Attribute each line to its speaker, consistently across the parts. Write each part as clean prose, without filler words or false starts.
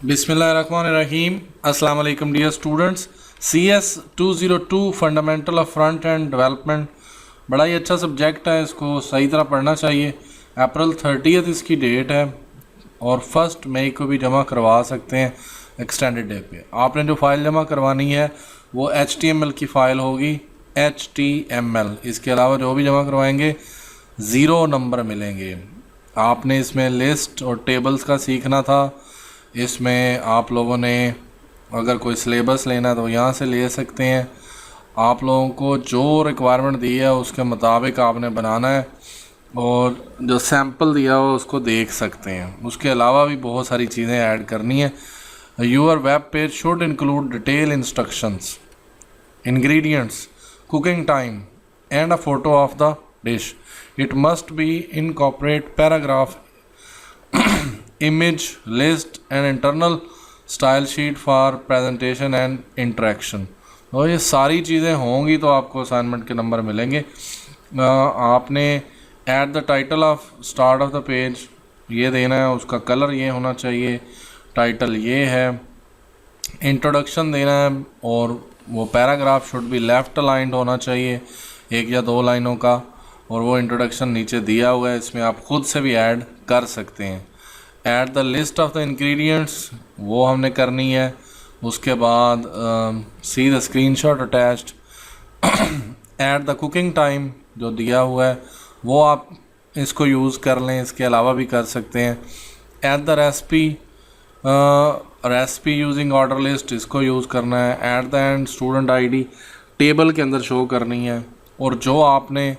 Speaker 1: बिस्मिल्लाहिर्रहमानिर्रहीम। अस्सलाम वालेकुम dear students. CS 202 fundamental of front end development बड़ा ही अच्छा सब्जेक्ट है, इसको सही तरह पढ़ना चाहिए। अप्रैल 30 इसकी डेट है और 1 मई को भी जमा करवा सकते हैं एक्सटेंडेड डे पे। आपने जो फ़ाइल जमा करवानी है वो HTML की फ़ाइल होगी, HTML। इसके अलावा जो भी जमा करवाएंगे 0 नंबर मिलेंगे। आपने इसमें लिस्ट और टेबल्स का सीखना था। इसमें आप लोगों ने अगर कोई सिलेबस लेना है तो यहाँ से ले सकते हैं। आप लोगों को जो रिक्वायरमेंट दी है उसके मुताबिक आपने बनाना है और जो सैम्पल दिया हो उसको देख सकते हैं। उसके अलावा भी बहुत सारी चीज़ें ऐड करनी है। Your web page should include detail instructions, ingredients, cooking time, and a photo of the dish. It must be incorporate paragraph, image, list, and internal style sheet for presentation and interaction. और ये सारी चीज़ें होंगी तो आपको assignment के number मिलेंगे। आपने at the title of start of the page ये देना है, उसका कलर ये होना चाहिए, टाइटल ये है, इंट्रोडक्शन देना है और वो paragraph should be left aligned होना चाहिए, 1 या 2 लाइनों का। और वो इंट्रोडक्शन नीचे दिया हुआ है, इसमें आप खुद से भी ऐड कर सकते हैं। Add the list of the ingredients वो हमने करनी है। उसके बाद see the screenshot attached. Add the cooking time जो दिया हुआ है वो आप इसको यूज़ कर लें, इसके अलावा भी कर सकते हैं। Add the recipe using order list, इसको यूज़ करना है। At the end student ID table के अंदर शो करनी है। और जो आपने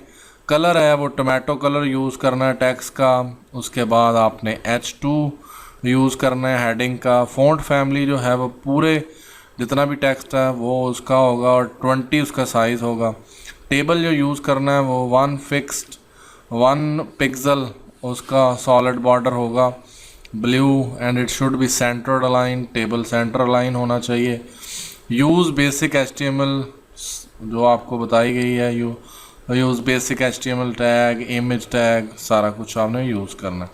Speaker 1: कलर है वो टोमेटो कलर यूज़ करना है टेक्स्ट का। उसके बाद आपने H2 यूज़ करना है हेडिंग का। फ़ॉन्ट फैमिली जो है वो पूरे जितना भी टेक्स्ट है वो उसका होगा और 20 उसका साइज़ होगा। टेबल जो यूज़ करना है वो 1 पिक्सल उसका सॉलिड बॉर्डर होगा, blue, and it should be centre align. Table centre align होना चाहिए। यूज़ बेसिक HTML जो आपको बताई गई है, use basic HTML tag, image tag, सारा कुछ आपने यूज़ करना है।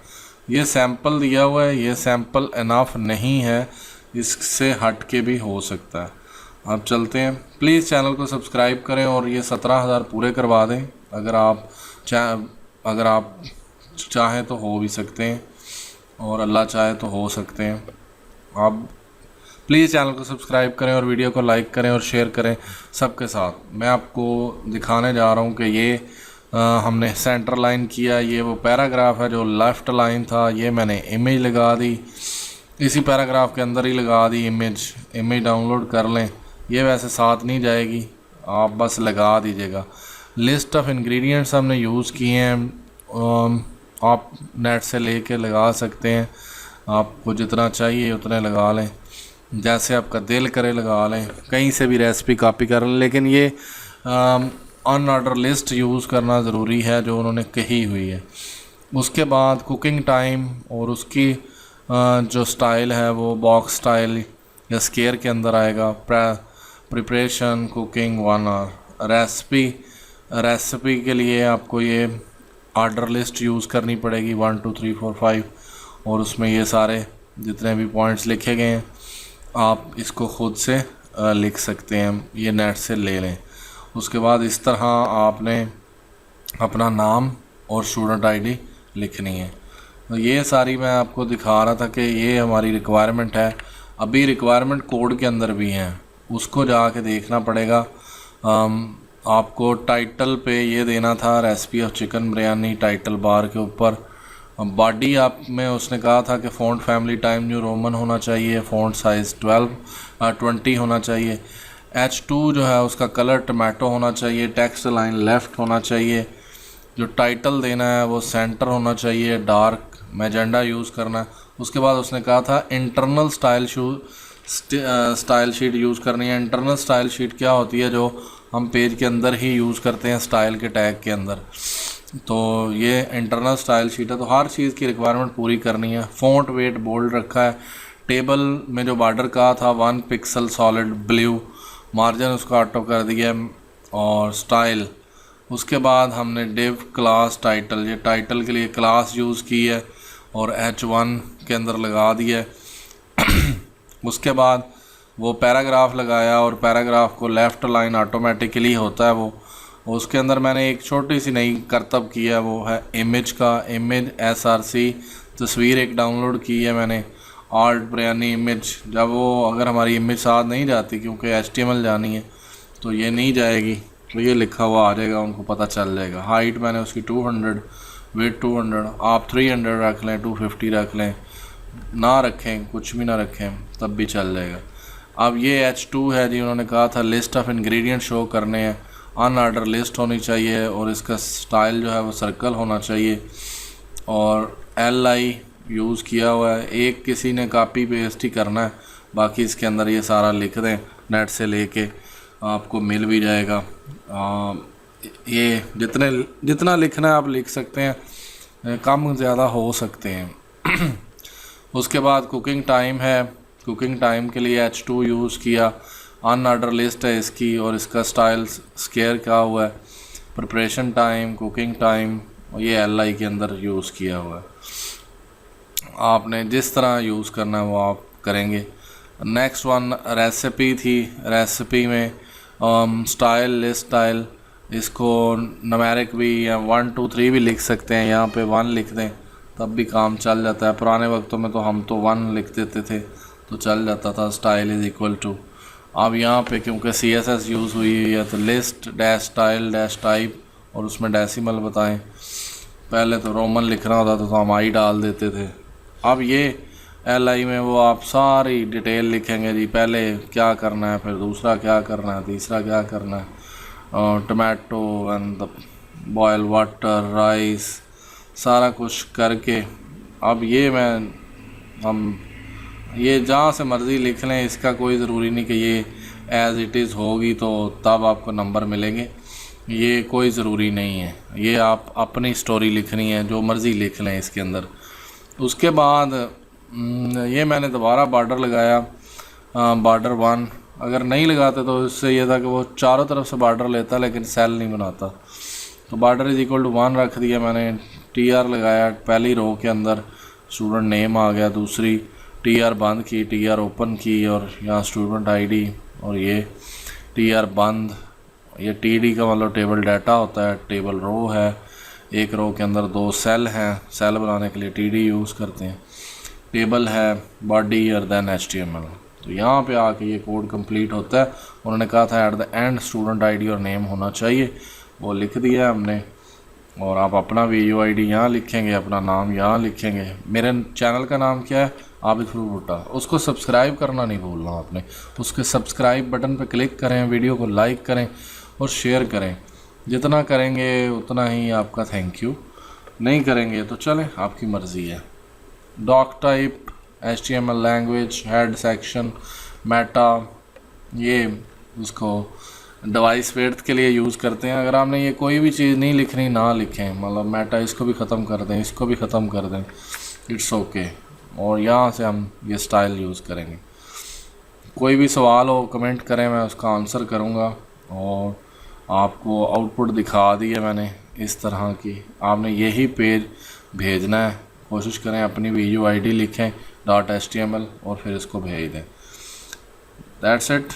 Speaker 1: ये सैम्पल दिया हुआ है, ये सैम्पल इनफ नहीं है, इससे हट के भी हो सकता है। आप चलते हैं। प्लीज़ चैनल को सब्सक्राइब करें और ये 17,000 पूरे करवा दें। अगर आप चाहें तो हो भी सकते हैं और अल्लाह चाहे तो हो सकते हैं। आप प्लीज़ चैनल को सब्सक्राइब करें और वीडियो को लाइक करें और शेयर करें सबके साथ। मैं आपको दिखाने जा रहा हूँ कि ये हमने सेंटर लाइन किया, ये वो पैराग्राफ है जो लेफ़्ट लाइन था, ये मैंने इमेज लगा दी, इसी पैराग्राफ के अंदर ही लगा दी इमेज डाउनलोड कर लें। ये वैसे साथ नहीं जाएगी, आप बस लगा दीजिएगा। लिस्ट ऑफ इंग्रेडिएंट्स हमने यूज़ किए हैं, आप नेट से लेके लगा सकते हैं। आपको जितना चाहिए उतने लगा लें, जैसे आपका दिल करे लगा लें, कहीं से भी रेसिपी कॉपी कर लें। लेकिन ये अनऑर्डर लिस्ट यूज़ करना ज़रूरी है जो उन्होंने कही हुई है। उसके बाद कुकिंग टाइम और उसकी जो स्टाइल है वो बॉक्स स्टाइल या स्क्वायर के अंदर आएगा। Preparation cooking 1 our. रेसिपी के लिए आपको ये ऑर्डर लिस्ट यूज़ करनी पड़ेगी 1 2 3 4 5 और उसमें ये सारे जितने भी पॉइंट्स लिखे गए हैं आप इसको ख़ुद से लिख सकते हैं, ये नेट से ले लें। उसके बाद इस तरह आपने अपना नाम और स्टूडेंट आईडी लिखनी है। तो ये सारी मैं आपको दिखा रहा था कि ये हमारी रिक्वायरमेंट है। अभी रिक्वायरमेंट कोड के अंदर भी हैं, उसको जाके देखना पड़ेगा। आपको टाइटल पे ये देना था recipe of chicken biryani, title bar के ऊपर। बॉडी आप में उसने कहा था कि font family time new Roman होना चाहिए, फ़ॉन्ट साइज़ 20 होना चाहिए। H2 जो है उसका कलर टमाटो होना चाहिए, टेक्स्ट लाइन लेफ़्ट होना चाहिए। जो टाइटल देना है वो सेंटर होना चाहिए, डार्क मैजेंडा यूज़ करना है। उसके बाद उसने कहा था इंटरनल स्टाइल शीट यूज़ करनी है। इंटरनल स्टाइल शीट क्या होती है, जो हम पेज के अंदर ही यूज़ करते हैं स्टाइल के टैग के अंदर। तो ये इंटरनल स्टाइल शीट है, तो हर चीज़ की रिक्वायरमेंट पूरी करनी है। फ़ॉन्ट वेट बोल्ड रखा है। टेबल में जो बॉर्डर कहा था 1 पिक्सल सॉलिड ब्लू, मार्जिन उसका ऑटो कर दिया। और स्टाइल, उसके बाद हमने डिव क्लास टाइटल, ये टाइटल के लिए क्लास यूज़ की है और H1 के अंदर लगा दिया है। उसके बाद वो पैराग्राफ लगाया और पैराग्राफ को लेफ़्ट लाइन ऑटोमेटिकली होता है वो, उसके अंदर मैंने एक छोटी सी नई करतब की है, वो है इमेज का। इमेज SRC तस्वीर एक डाउनलोड की है मैंने, आर्ट बिरयानी इमेज। जब वो अगर हमारी इमेज साथ नहीं जाती क्योंकि HTML जानी है तो ये नहीं जाएगी, तो ये लिखा हुआ आ जाएगा, उनको पता चल जाएगा। हाइट मैंने उसकी 200, वेट 200, आप 300 रख लें, 250 रख लें, ना रखें, कुछ भी ना रखें तब भी चल जाएगा। अब ये H2 है जी, उन्होंने कहा था लिस्ट ऑफ इंग्रेडिएंट शो करने हैं, अनऑर्डर लिस्ट होनी चाहिए और इसका स्टाइल जो है वो सर्कल होना चाहिए, और LI यूज़ किया हुआ है। एक किसी ने कॉपी पेस्ट ही करना है, बाकी इसके अंदर ये सारा लिख दें, नेट से लेके आपको मिल भी जाएगा। ये जितना लिखना है आप लिख सकते हैं, कम ज़्यादा हो सकते हैं। उसके बाद कुकिंग टाइम है, कुकिंग टाइम के लिए H2 यूज़ किया, अनऑर्डर लिस्ट है इसकी और इसका स्टाइल स्केयर का हुआ है। प्रिपरेशन टाइम, कुकिंग टाइम, ये LI के अंदर यूज़ किया हुआ है। आपने जिस तरह यूज़ करना है वो आप करेंगे। नेक्स्ट वन रेसिपी थी, रेसिपी में स्टाइल, लिस्ट स्टाइल, इसको न्यूमेरिक भी या 1 2 3 भी लिख सकते हैं, यहाँ पे 1 लिख दें तब भी काम चल जाता है। पुराने वक्तों में तो हम तो 1 लिख देते थे तो चल जाता था, स्टाइल इज़ इक्वल टू। अब यहाँ पे क्योंकि CSS यूज़ हुई है तो list dash style dash type और उसमें डेसिमल बताएं। पहले तो रोमन लिखना होता था तो हम I डाल देते थे। अब ये LI में वो आप सारी डिटेल लिखेंगे जी, पहले क्या करना है, फिर दूसरा क्या करना है, तीसरा क्या करना है, tomato and boil water, rice, सारा कुछ करके। अब ये हम ये जहाँ से मर्ज़ी लिख लें, इसका कोई ज़रूरी नहीं कि ये एज़ इट इज़ होगी तो तब आपको नंबर मिलेंगे, ये कोई ज़रूरी नहीं है। ये आप अपनी स्टोरी लिखनी है, जो मर्ज़ी लिख लें इसके अंदर। उसके बाद ये मैंने दोबारा बॉर्डर लगाया, बॉर्डर 1। अगर नहीं लगाते तो इससे ये था कि वो चारों तरफ से बॉर्डर लेता लेकिन सेल नहीं बनाता, तो बॉर्डर इज़ इक्वल टू 1 रख दिया मैंने। TR लगाया, पहली रो के अंदर स्टूडेंट नेम आ गया, दूसरी TR बंद की, TR ओपन की और यहाँ स्टूडेंट ID, और ये TR बंद। ये TD का मतलब टेबल डाटा होता है, टेबल रो है, एक रो के अंदर 2 सेल हैं, सेल बनाने के लिए TD यूज़ करते हैं। टेबल है, बॉडी और देन HTML। तो यहाँ पे आके ये कोड कंप्लीट होता है। उन्होंने कहा था at the end student ID और नेम होना चाहिए, वो लिख दिया हमने। और आप अपना VUID यहाँ लिखेंगे, अपना नाम यहाँ लिखेंगे। मेरे चैनल का नाम क्या है, आबिद फरूक भुट्टा, उसको सब्सक्राइब करना नहीं भूलना आपने। उसके सब्सक्राइब बटन पर क्लिक करें, वीडियो को लाइक करें और शेयर करें। जितना करेंगे उतना ही आपका थैंक यू, नहीं करेंगे तो चलें, आपकी मर्ज़ी है। Doc type, HTML language, head section, meta, ये उसको डिवाइस वेट के लिए यूज़ करते हैं। अगर आपने ये कोई भी चीज़ नहीं लिखनी ना लिखें, मतलब मेटा इसको भी ख़त्म कर दें, इसको भी ख़त्म कर दें, इट्स ओके। और यहाँ से हम ये स्टाइल यूज़ करेंगे। कोई भी सवाल हो कमेंट करें, मैं उसका आंसर करूँगा। और आपको आउटपुट दिखा दी है मैंने इस तरह की, आपने यही पेज भेजना है। कोशिश करें अपनी VUID लिखें .HTML और फिर इसको भेज दें। That's it.